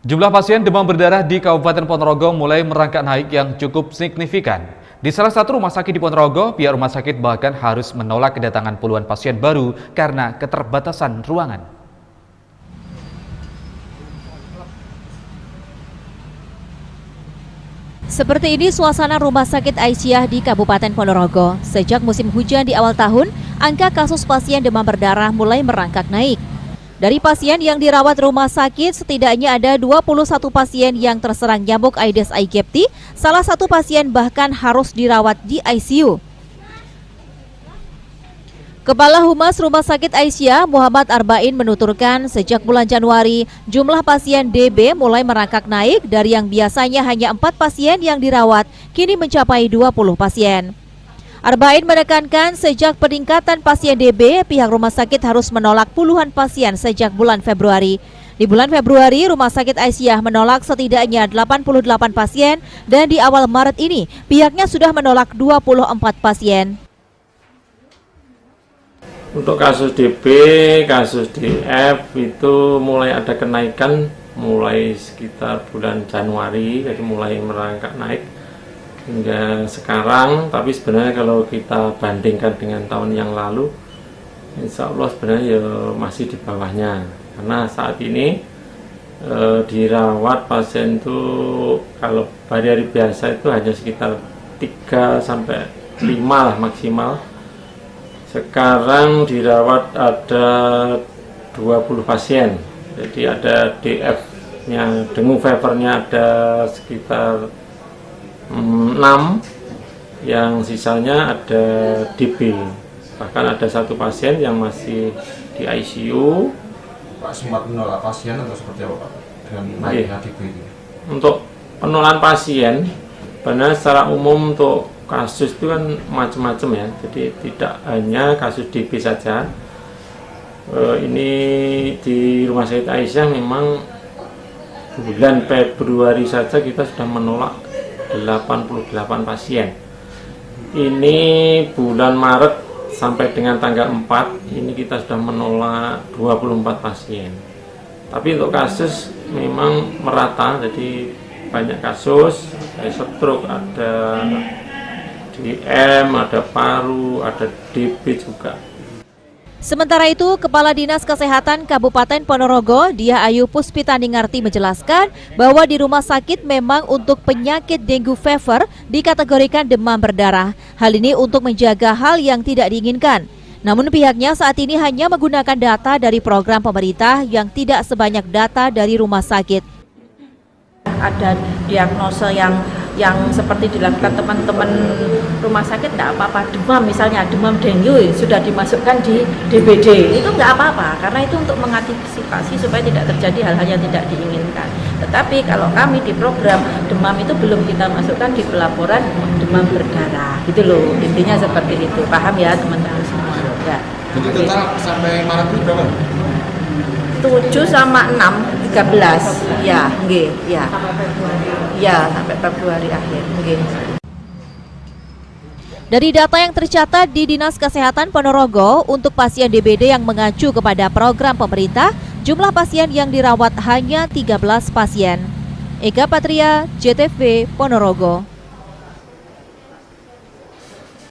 Jumlah pasien demam berdarah di Kabupaten Ponorogo mulai merangkak naik yang cukup signifikan. Di salah satu rumah sakit di Ponorogo, pihak rumah sakit bahkan harus menolak kedatangan puluhan pasien baru karena keterbatasan ruangan. Seperti ini suasana Rumah Sakit Aisyah di Kabupaten Ponorogo. Sejak musim hujan di awal tahun, angka kasus pasien demam berdarah mulai merangkak naik. Dari pasien yang dirawat rumah sakit, setidaknya ada 21 pasien yang terserang nyamuk Aedes aegypti. Salah satu pasien bahkan harus dirawat di ICU. Kepala Humas Rumah Sakit Aisyah, Muhammad Arbain menuturkan sejak bulan Januari, jumlah pasien DB mulai merangkak naik dari yang biasanya hanya 4 pasien yang dirawat, kini mencapai 20 pasien. Arbain menekankan sejak peningkatan pasien DB, pihak rumah sakit harus menolak puluhan pasien sejak bulan Februari. Di bulan Februari, Rumah Sakit Aisyah menolak setidaknya 88 pasien dan di awal Maret ini, pihaknya sudah menolak 24 pasien. Untuk kasus DB, kasus DF itu mulai ada kenaikan mulai sekitar bulan Januari, jadi mulai merangkak naik hingga sekarang. Tapi sebenarnya kalau kita bandingkan dengan tahun yang lalu, insya Allah sebenarnya ya masih di bawahnya, karena saat ini dirawat pasien itu kalau hari-hari biasa itu hanya sekitar 3-5 lah maksimal. Sekarang dirawat ada 20 pasien, jadi ada DF-nya, dengue fevernya ada sekitar 6, yang sisanya ada DB. Bahkan ada satu pasien yang masih di ICU. Pak sempat menolak pasien atau seperti apa Pak? Dengan naiknya DB ini? Untuk penolakan pasien, karena secara umum untuk kasus itu kan macam-macam ya, jadi tidak hanya kasus DB saja. Ini di Rumah Sakit Aisyah memang bulan Februari saja kita sudah menolak 88 pasien. Ini bulan Maret sampai dengan tanggal 4 ini kita sudah menolak 24 pasien. Tapi untuk kasus memang merata, jadi banyak kasus, ada stroke, ada DM, ada paru, ada DB juga. Sementara itu, Kepala Dinas Kesehatan Kabupaten Ponorogo, Diah Ayu Puspitaningarti menjelaskan bahwa di rumah sakit memang untuk penyakit dengue fever dikategorikan demam berdarah. Hal ini untuk menjaga hal yang tidak diinginkan. Namun pihaknya saat ini hanya menggunakan data dari program pemerintah yang tidak sebanyak data dari rumah sakit. Ada diagnosa yang seperti dilakukan teman-teman rumah sakit, tidak apa-apa. Demam misalnya, demam dengue sudah dimasukkan di DBD, itu nggak apa-apa, karena itu untuk mengantisipasi supaya tidak terjadi hal-hal yang tidak diinginkan. Tetapi kalau kami di program demam itu belum kita masukkan di pelaporan demam berdarah, gitu loh, intinya seperti itu. Paham ya teman-teman semua? Ya. Jadi total sampai Maret itu berapa? 7 sama 6, 13, ya, nggih, ya. Ya, sampai Februari akhir, nggih. Dari data yang tercatat di Dinas Kesehatan Ponorogo, untuk pasien DBD yang mengacu kepada program pemerintah, jumlah pasien yang dirawat hanya 13 pasien. Eka Patria, JTV, Ponorogo.